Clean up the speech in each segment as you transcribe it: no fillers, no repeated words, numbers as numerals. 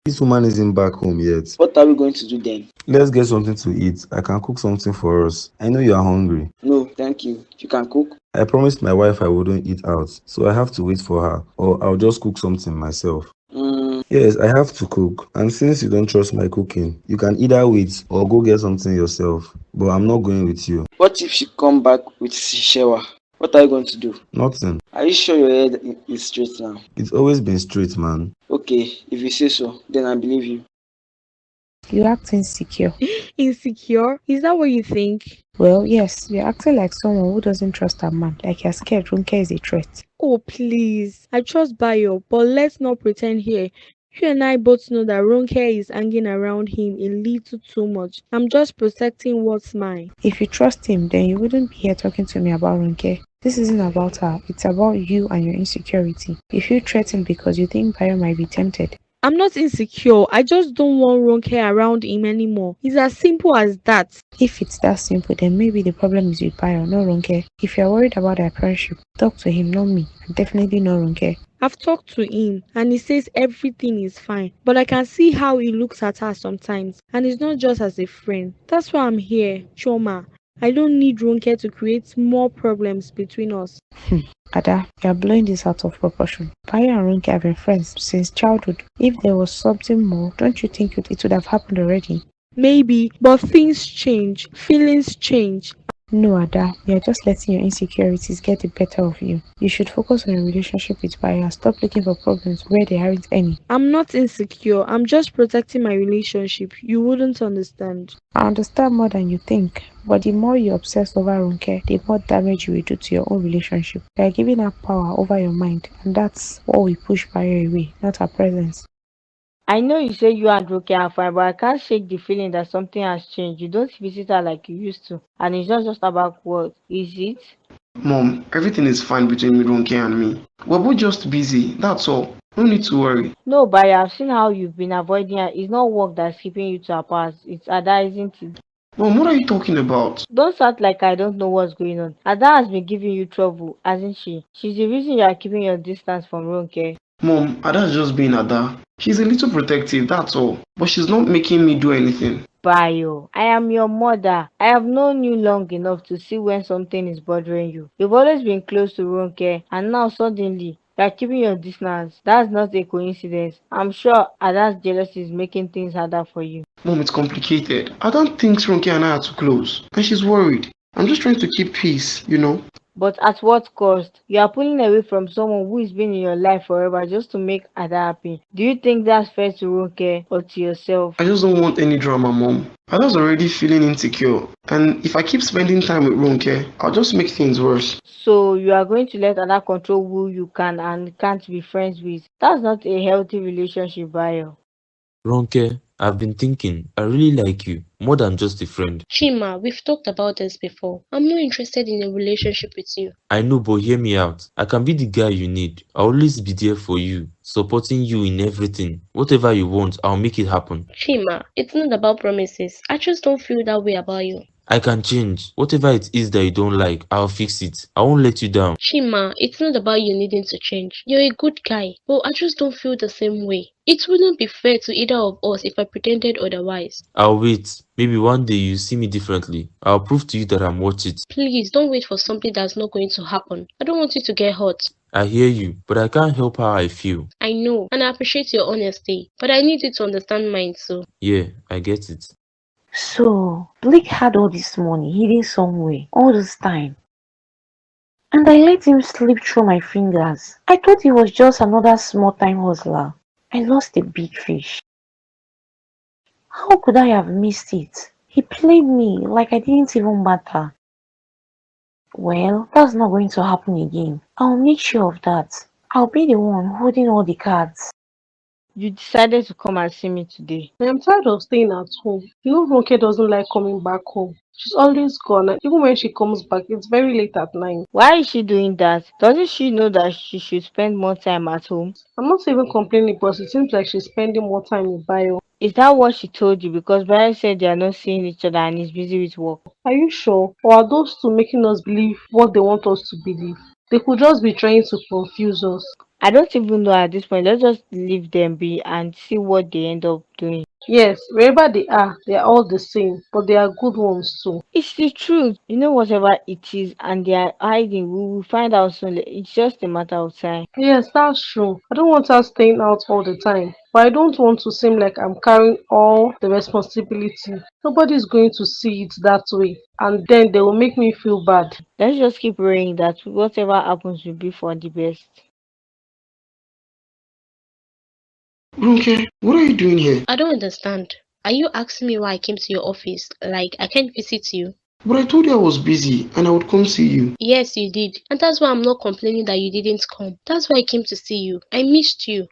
This woman isn't back home yet. What are we going to do then? Let's get something to eat. I can cook something for us. I know you are hungry. No, thank you. You can cook. I promised my wife I wouldn't eat out, so I have to wait for her, or I'll just cook something myself. Yes, I have to cook. And since you don't trust my cooking, you can either wait or go get something yourself. But I'm not going with you. What if she come back with Shishewa? What are you going to do? Nothing. Are you sure your head is straight now? It's always been straight, man. Okay, if you say so, then I believe you. You act insecure. Insecure? Is that what you think? Well, yes, you're acting like someone who doesn't trust a man, like you're scared Ronke is a threat. Oh, please. I trust Bayo, but let's not pretend here. You and I both know that Ronke is hanging around him a little too much. I'm just protecting what's mine. If you trust him, then you wouldn't be here talking to me about Ronke. This isn't about her, it's about you and your insecurity. You feel threatened because you think Bayo might be tempted. I'm not insecure. I just don't want Ronke around him anymore. It's as simple as that. If it's that simple, then maybe the problem is with Bayo, not Ronke. If you're worried about their friendship, talk to him, not me, and definitely not Ronke. I've talked to him and he says everything is fine. But I can see how he looks at her sometimes. And it's not just as a friend. That's why I'm here, Choma. I don't need Ronke to create more problems between us. Ada, you're blowing this out of proportion. Bayo and Ronke have been friends since childhood. If there was something more, don't you think it would have happened already? Maybe, but things change. Feelings change. No, Ada, you're just letting your insecurities get the better of you. You should focus on your relationship with Bayo and stop looking for problems where there aren't any. I'm not insecure. I'm just protecting my relationship. You wouldn't understand. I understand more than you think, but the more you obsess over Ronke, the more damage you will do to your own relationship. You are giving her power over your mind, and that's what we push Bayo away, not her presence. I know you say you and Roke are fine, but I can't shake the feeling that something has changed. You don't visit her like you used to, and it's not just about work, is it? Mom, everything is fine between Ronke and me. We're both just busy, that's all. No need to worry. No, but I've seen how you've been avoiding her. It's not work that's keeping you to her past. It's Ada, isn't it? Mom, what are you talking about? Don't act like I don't know what's going on. Ada has been giving you trouble, hasn't she? She's the reason you are keeping your distance from Ronke. Mom, Ada's just being Ada. She's a little protective, that's all. But she's not making me do anything. Bayo, I am your mother. I have known you long enough to see when something is bothering you. You've always been close to Ronke, and now suddenly you are keeping your distance. That's not a coincidence. I'm sure Ada's jealousy is making things harder for you. Mom, it's complicated. I don't think Ronke and I are too close. And she's worried. I'm just trying to keep peace, you know? But at what cost? You are pulling away from someone who has been in your life forever just to make Ada happy. Do you think that's fair to Ronke or to yourself? I just don't want any drama, Mom. Ada's already feeling insecure. And if I keep spending time with Ronke, I'll just make things worse. So you are going to let Ada control who you can and can't be friends with. That's not a healthy relationship, Bayo. Ronke, I've been thinking, I really like you, more than just a friend. Chima, we've talked about this before. I'm not interested in a relationship with you. I know, but hear me out. I can be the guy you need. I'll always be there for you, supporting you in everything. Whatever you want, I'll make it happen. Chima, it's not about promises. I just don't feel that way about you. I can change. Whatever it is that you don't like, I'll fix it. I won't let you down. Chima, it's not about you needing to change. You're a good guy, but I just don't feel the same way. It wouldn't be fair to either of us if I pretended otherwise. I'll wait. Maybe one day you see me differently. I'll prove to you that I'm worth it. Please, don't wait for something that's not going to happen. I don't want you to get hurt. I hear you, but I can't help how I feel. I know, and I appreciate your honesty, but I need you to understand mine too. Yeah, I get it. So, Blake had all this money hidden somewhere all this time. And I let him slip through my fingers. I thought he was just another small-time hustler. I lost a big fish. How could I have missed it? He played me like I didn't even matter. Well, that's not going to happen again. I'll make sure of that. I'll be the one holding all the cards. You decided to come and see me today. I am tired of staying at home. You know Ronke doesn't like coming back home. She's always gone, and even when she comes back, it's very late at night. Why is she doing that? Doesn't she know that she should spend more time at home? I'm not even complaining, but it seems like she's spending more time with Bayo. Is that what she told you? Because Bayo said they are not seeing each other and is busy with work. Are you sure? Or are those two making us believe what they want us to believe? They could just be trying to confuse us. I don't even know at this point. Let's just leave them be and see what they end up doing. Yes, wherever they are all the same, but they are good ones too. It's the truth. Whatever it is, and they are hiding. We will find out soon. It's just a matter of time. Yes, that's true. I don't want her staying out all the time, but I don't want to seem like I'm carrying all the responsibility. Nobody's going to see it that way, and then they will make me feel bad. Let's just keep praying that whatever happens will be for the best. Ronke, what are you doing here? I don't understand. Are you asking me why I came to your office? Like, I can't visit you? But I told you I was busy and I would come see you. Yes, you did. And that's why I'm not complaining that you didn't come. That's why I came to see you. I missed you.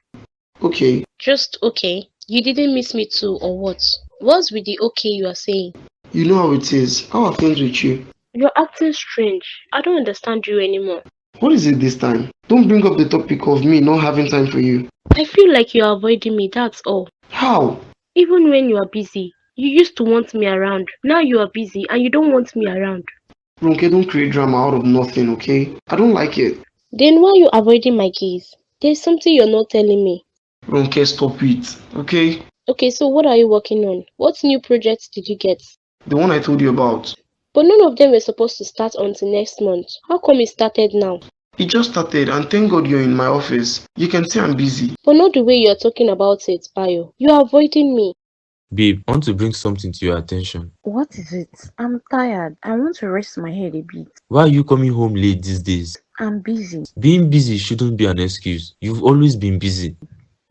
Okay. Just okay. You didn't miss me too, or what? What's with the okay you are saying? You know how it is. How are things with you? You're acting strange. I don't understand you anymore. What is it this time? Don't bring up the topic of me not having time for you. I feel like you're avoiding me, that's all. How? Even when you are busy. You used to want me around. Now you are busy and you don't want me around. Ronke, don't create drama out of nothing, okay? I don't like it. Then why are you avoiding my gaze? There's something you're not telling me. Ronke, stop it, okay? Okay, so what are you working on? What new projects did you get? The one I told you about. But none of them were supposed to start until next month. How come it started now? It just started and thank God you're in my office. You can see I'm busy. But not the way you're talking about it, Bayo. You're avoiding me. Babe, I want to bring something to your attention. What is it? I'm tired. I want to rest my head a bit. Why are you coming home late these days? I'm busy. Being busy shouldn't be an excuse. You've always been busy.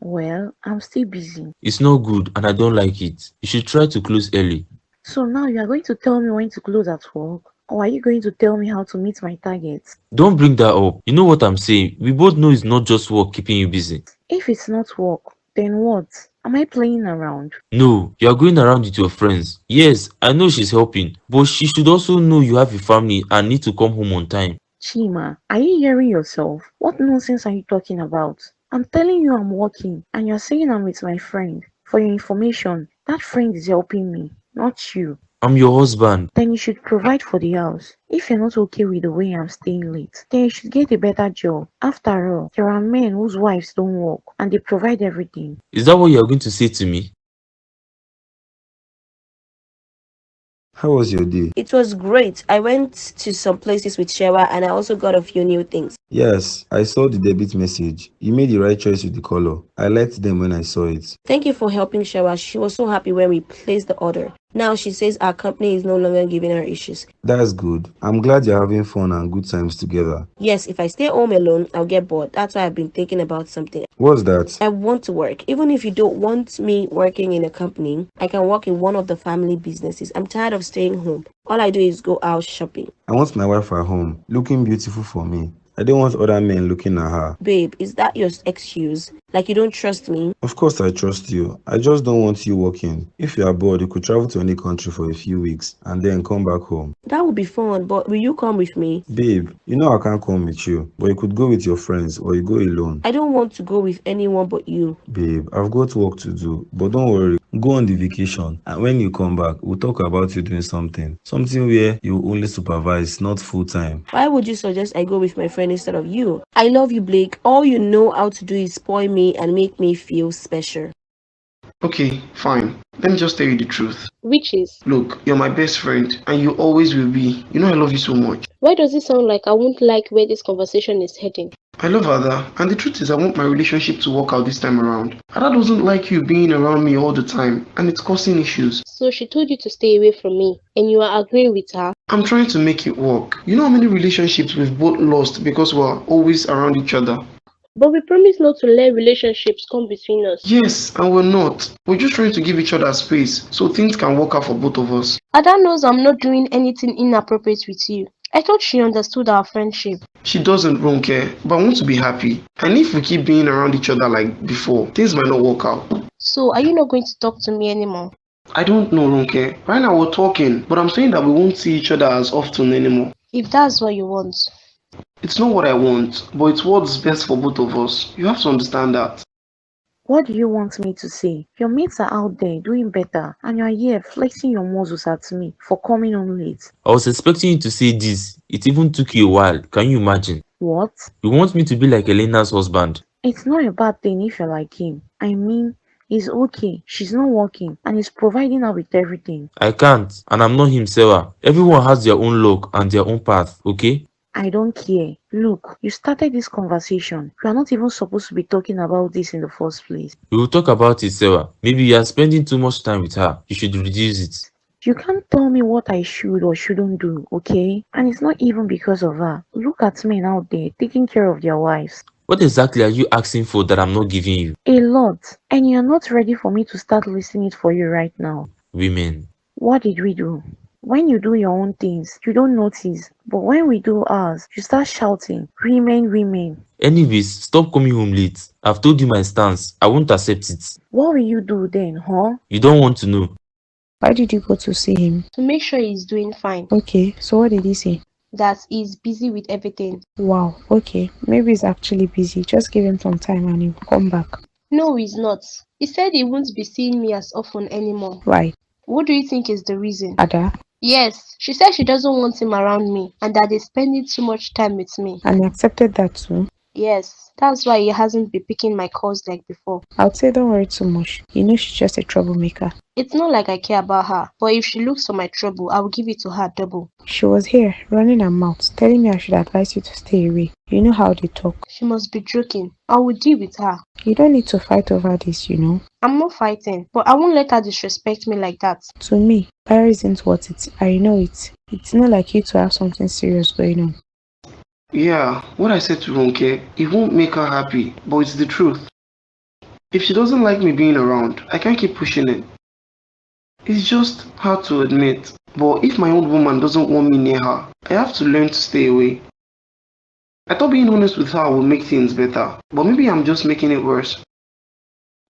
Well, I'm still busy. It's not good and I don't like it. You should try to close early. So now you are going to tell me when to close at work? Or are you going to tell me how to meet my targets? Don't bring that up. You know what I'm saying. We both know it's not just work keeping you busy. If it's not work, then what? Am I playing around? No, you are going around with your friends. Yes, I know she's helping, but she should also know you have a family and need to come home on time. Chima, are you hearing yourself? What nonsense are you talking about? I'm telling you I'm working and you're saying I'm with my friend. For your information, that friend is helping me, not you. I'm your husband. Then you should provide for the house. If you're not okay with the way I'm staying late, then you should get a better job. After all, there are men whose wives don't work and they provide everything. Is that what you're going to say to me? How was your day? It was great. I went to some places with Shewa and I also got a few new things. Yes, I saw the debit message. You made the right choice with the color. I liked them when I saw it. Thank you for helping Shewa. She was so happy when we placed the order. Now she says our company is no longer giving her issues. That's good. I'm glad you're having fun and good times together. Yes, if I stay home alone, I'll get bored. That's why I've been thinking about something. What's that? I want to work. Even if you don't want me working in a company, I can work in one of the family businesses. I'm tired of staying home. All I do is go out shopping. I want my wife at home, looking beautiful for me. I don't want other men looking at her. Babe, is that your excuse? Like you don't trust me? Of course I trust you. I just don't want you working. If you are bored, you could travel to any country for a few weeks and then come back home. That would be fun, but will you come with me? Babe, you know I can't come with you, but you could go with your friends or you go alone. I don't want to go with anyone but you. Babe, I've got work to do, but don't worry. Go on the vacation and when you come back, we'll talk about you doing something. Something where you only supervise, not full time. Why would you suggest I go with my friend instead of you? I love you, Blake. All you know how to do is spoil me and make me feel special. Okay, fine. Let me just tell you the truth. Which is? Look, you're my best friend and you always will be. You know I love you so much. Why does it sound like I won't like where this conversation is heading? I love Ada, and the truth is I want my relationship to work out this time around. Ada doesn't like you being around me all the time, and it's causing issues. So she told you to stay away from me, and you are agreeing with her? I'm trying to make it work. You know how many relationships we've both lost because we're always around each other? But we promised not to let relationships come between us. Yes, and we're not. We're just trying to give each other space so things can work out for both of us. Ada knows I'm not doing anything inappropriate with you. I thought she understood our friendship. She doesn't, Ronke, but I want to be happy. And if we keep being around each other like before, things might not work out. So, are you not going to talk to me anymore? I don't know, Ronke. Right now we're talking, but I'm saying that we won't see each other as often anymore. If that's what you want. It's not what I want, but it's what's best for both of us. You have to understand that. What do you want me to say? Your mates are out there doing better and you're here flexing your muscles at me for coming on late. I was expecting you to say this. It even took you a while. Can you imagine? What? You want me to be like Elena's husband? It's not a bad thing if you like him. I mean, he's okay. She's not working and he's providing her with everything. I can't, and I'm not him, Sarah. Everyone has their own luck and their own path, okay? I don't care. Look, you started this conversation. You are not even supposed to be talking about this in the first place. We will talk about it, Sarah. Maybe you are spending too much time with her. You should reduce it. You can't tell me what I should or shouldn't do, okay? And it's not even because of her. Look at men out there taking care of their wives. What exactly are you asking for that I'm not giving you? A lot. And you're not ready for me to start listing it for you right now. Women. What did we do? When you do your own things, you don't notice. But when we do ours, you start shouting, women, women. Anyways, stop coming home late. I've told you my stance. I won't accept it. What will you do then, huh? You don't want to know. Why did you go to see him? To make sure he's doing fine. Okay, so what did he say? That he's busy with everything. Wow, okay. Maybe he's actually busy. Just give him some time and he'll come back. No, he's not. He said he won't be seeing me as often anymore. Right. What do you think is the reason? Ada? Yes, she said she doesn't want him around me and that he's spending too much time with me. And he accepted that too? Yes, that's why he hasn't been picking my calls like before. I'd say don't worry too much. You know she's just a troublemaker. It's not like I care about her, but if she looks for my trouble, I will give it to her double. She was here, running her mouth, telling me I should advise you to stay away. You know how they talk. She must be joking. I will deal with her. You don't need to fight over this, you know. I'm not fighting, but I won't let her disrespect me like that. To me, fire isn't worth it. I know it. It's not like you to have something serious going on. Yeah, what I said to Ronke, it won't make her happy, but it's the truth. If she doesn't like me being around, I can't keep pushing it. It's just hard to admit, but if my old woman doesn't want me near her, I have to learn to stay away. I thought being honest with her would make things better, but maybe I'm just making it worse.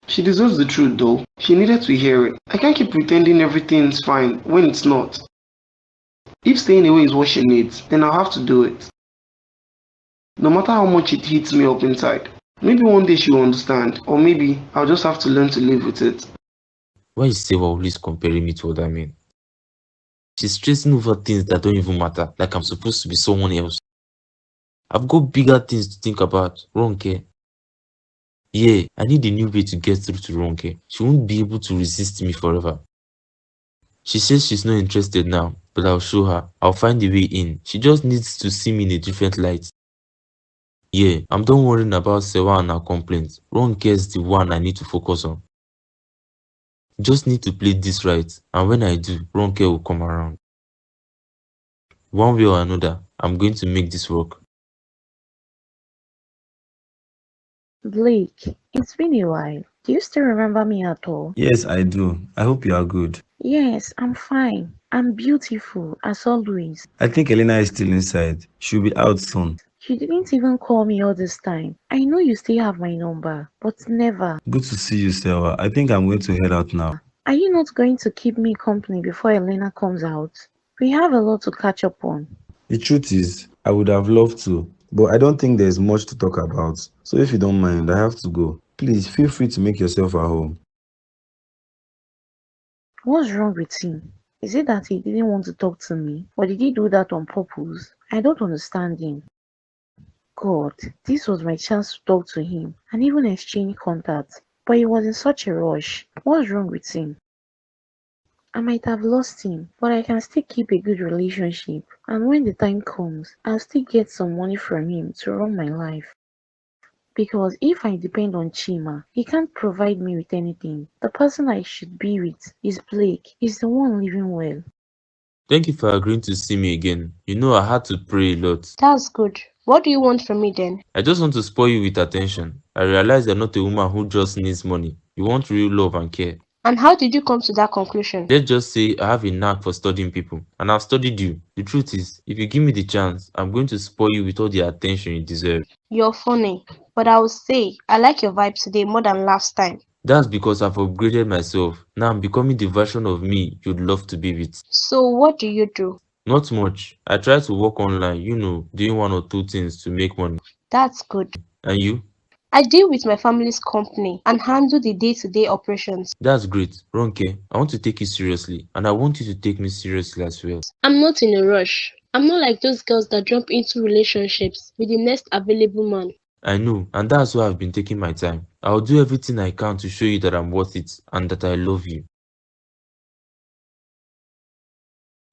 She deserves the truth though. She needed to hear it. I can't keep pretending everything's fine when it's not. If staying away is what she needs, then I'll have to do it. No matter how much it hits me up inside. Maybe one day she'll understand, or maybe I'll just have to learn to live with it. Why is Sarah always comparing me to other men? She's stressing over things that don't even matter, like I'm supposed to be someone else. I've got bigger things to think about. Ronke. Yeah, I need a new way to get through to Ronke. She won't be able to resist me forever. She says she's not interested now, but I'll show her. I'll find a way in. She just needs to see me in a different light. Yeah, I'm done worrying about Sewa and her complaints. Ronke is the one I need to focus on. Just need to play this right, and when I do, Ronke will come around. One way or another, I'm going to make this work. Blake, it's been a while. Do you still remember me at all? Yes, I do. I hope you are good. Yes, I'm fine. I'm beautiful, as always. I think Elena is still inside. She'll be out soon. You didn't even call me all this time. I know you still have my number, but never. Good to see you, Sarah. I think I'm going to head out now. Are you not going to keep me company before Elena comes out? We have a lot to catch up on. The truth is, I would have loved to, but I don't think there's much to talk about. So if you don't mind, I have to go. Please feel free to make yourself at home. What's wrong with him? Is it that he didn't want to talk to me? Or did he do that on purpose? I don't understand him. God, this was my chance to talk to him and even exchange contacts, but he was in such a rush. What's wrong with him? I might have lost him, but I can still keep a good relationship, and when the time comes, I'll still get some money from him to run my life. Because if I depend on Chima, he can't provide me with anything. The person I should be with is Blake. He's the one living well. Thank you for agreeing to see me again. You know I had to pray a lot. That's good. What do you want from me then? I just want to spoil you with attention. I realize you're not a woman who just needs money. You want real love and care. And how did you come to that conclusion? Let's just say I have a knack for studying people, and I've studied you. The truth is, if you give me the chance, I'm going to spoil you with all the attention you deserve. You're funny, but I will say I like your vibe today more than last time. That's because I've upgraded myself. Now I'm becoming the version of me you'd love to be with. So what do you do? Not much. I try to work online, doing one or two things to make money. That's good. And you? I deal with my family's company and handle the day-to-day operations. That's great. Ronke, I want to take you seriously, and I want you to take me seriously as well. I'm not in a rush. I'm not like those girls that jump into relationships with the next available man. I know, and that's why I've been taking my time. I'll do everything I can to show you that I'm worth it and that I love you.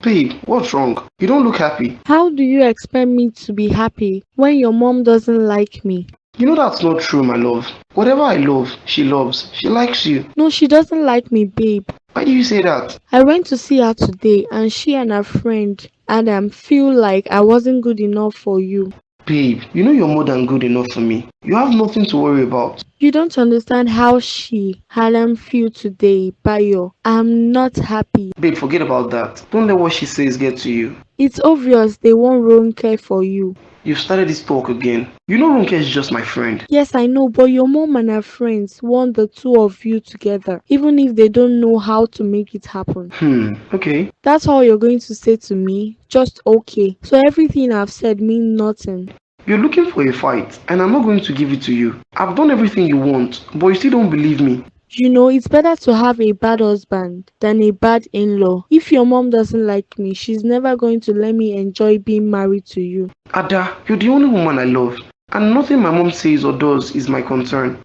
Babe, what's wrong? You don't look happy. How do you expect me to be happy when your mom doesn't like me? You know that's not true, my love. Whatever I love, she loves. She likes you. No, she doesn't like me, babe. Why do you say that? I went to see her today and she and her friend Adam feel like I wasn't good enough for you. Babe, you know you're more than good enough for me. You have nothing to worry about. You don't understand how she, Adam, feel today, Bayo. I'm not happy. Babe, forget about that. Don't let what she says get to you. It's obvious they want Ronke for you. You've started this talk again. You know Ronke is just my friend. Yes, I know, but your mom and her friends want the two of you together, even if they don't know how to make it happen. Okay. That's all you're going to say to me? Just okay. So everything I've said means nothing. You're looking for a fight, and I'm not going to give it to you. I've done everything you want, but you still don't believe me. You know, it's better to have a bad husband than a bad in-law. If your mom doesn't like me, she's never going to let me enjoy being married to you. Ada, you're the only woman I love, and nothing my mom says or does is my concern.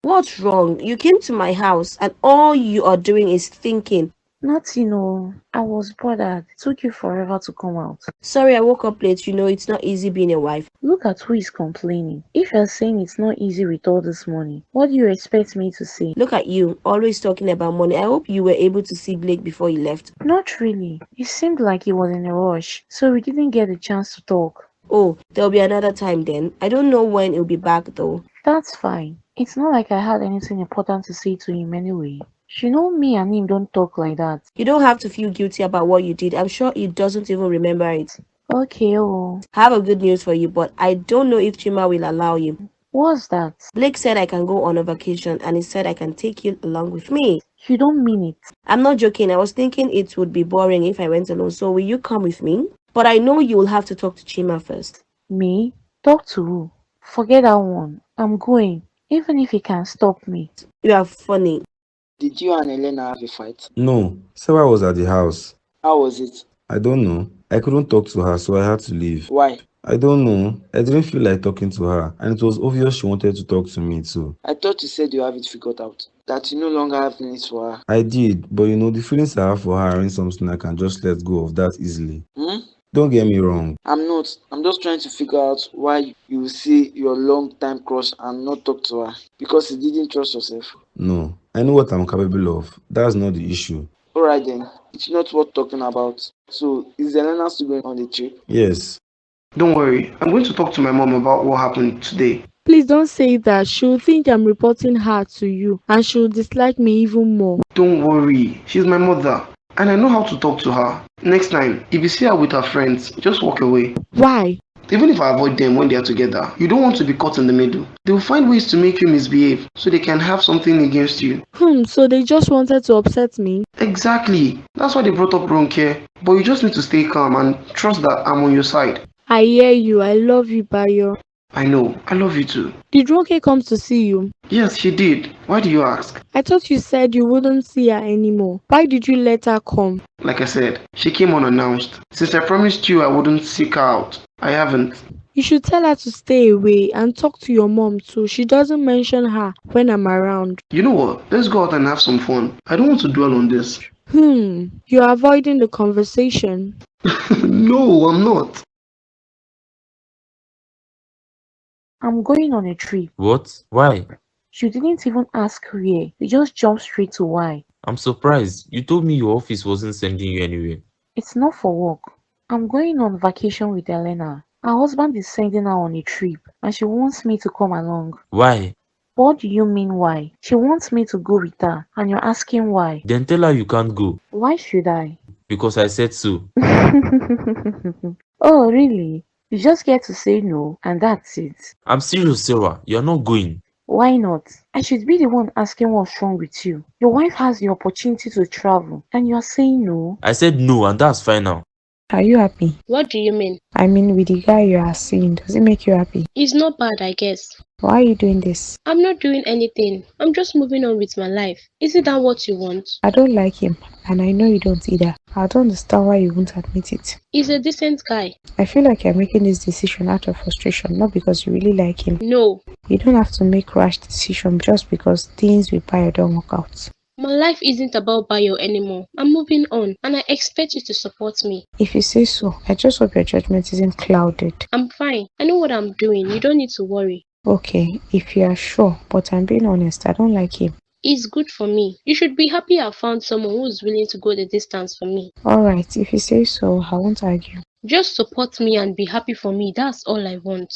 What's wrong? You came to my house and all you are doing is thinking. Nothing, no. I was bothered. It took you forever to come out. Sorry, I woke up late. You know, it's not easy being a wife. Look at who is complaining. If you're saying it's not easy with all this money, what do you expect me to say? Look at you, always talking about money. I hope you were able to see Blake before he left. Not really. It seemed like he was in a rush, so we didn't get a chance to talk. Oh, there'll be another time then. I don't know when he'll be back though. That's fine. It's not like I had anything important to say to him anyway. You know me and him don't talk like that. You don't have to feel guilty about what you did. I'm sure he doesn't even remember it. Okay, oh. I have a good news for you, but I don't know if Chima will allow you. What's that? Blake said I can go on a vacation and he said I can take you along with me. You don't mean it. I'm not joking. I was thinking it would be boring if I went alone, so will you come with me? But I know you will have to talk to Chima first. Me? Talk to who? Forget that one. I'm going, even if he can stop me. You are funny. Did you and Elena have a fight? No, Sarah was at the house. How was it? I don't know. I couldn't talk to her, so I had to leave. Why? I don't know. I didn't feel like talking to her, and it was obvious she wanted to talk to me too. I thought you said you have it figured out. That you no longer have feelings for her. I did, but you know, the feelings I have for her aren't something I can just let go of that easily. Don't get me wrong. I'm not. I'm just trying to figure out why you see your long-time crush and not talk to her. Because you didn't trust yourself. No, I know what I'm capable of. That's not the issue. Alright then. It's not worth talking about. So, is Elena still going on the trip? Yes. Don't worry, I'm going to talk to my mom about what happened today. Please don't say that. She'll think I'm reporting her to you and she'll dislike me even more. Don't worry, she's my mother, and I know how to talk to her. Next time, if you see her with her friends, just walk away. Why? Even if I avoid them when they are together, you don't want to be caught in the middle. They will find ways to make you misbehave so they can have something against you. So they just wanted to upset me? Exactly. That's why they brought up Ronke. But you just need to stay calm and trust that I'm on your side. I hear you. I love you, Bayo. I know. I love you too. Did Ronke come to see you? Yes, she did. Why do you ask? I thought you said you wouldn't see her anymore. Why did you let her come? Like I said, she came unannounced. Since I promised you I wouldn't seek her out, I haven't. You should tell her to stay away and talk to your mom too. She doesn't mention her when I'm around. You know what? Let's go out and have some fun. I don't want to dwell on this. You're avoiding the conversation. No, I'm not. I'm going on a trip. What? Why? You didn't even ask where. You just jumped straight to why. I'm surprised. You told me your office wasn't sending you anywhere. It's not for work. I'm going on vacation with Elena. Her husband is sending her on a trip and she wants me to come along. Why? What do you mean why? She wants me to go with her and you're asking why. Then tell her you can't go. Why should I? Because I said so. Oh, really? You just get to say no and that's it. I'm serious, Sarah. You're not going. Why not? I should be the one asking what's wrong with you. Your wife has the opportunity to travel and you're saying no. I said no, and that's fine now. Are you happy? What do you mean? I mean, with the guy you are seeing, does it make you happy? It's not bad, I guess. Why are you doing this? I'm not doing anything. I'm just moving on with my life. Isn't that what you want? I don't like him, and I know you don't either. I don't understand why you won't admit it. He's a decent guy. I feel like you're making this decision out of frustration, not because you really like him. No. You don't have to make rash decisions just because things with Bayo don't work out. My life isn't about Bayo anymore. I'm moving on, and I expect you to support me. If you say so, I just hope your judgment isn't clouded. I'm fine. I know what I'm doing. You don't need to worry. Okay, if you are sure, but I'm being honest, I don't like him. It's good for me. You should be happy I found someone who's willing to go the distance for me. Alright, if you say so, I won't argue. Just support me and be happy for me. That's all I want.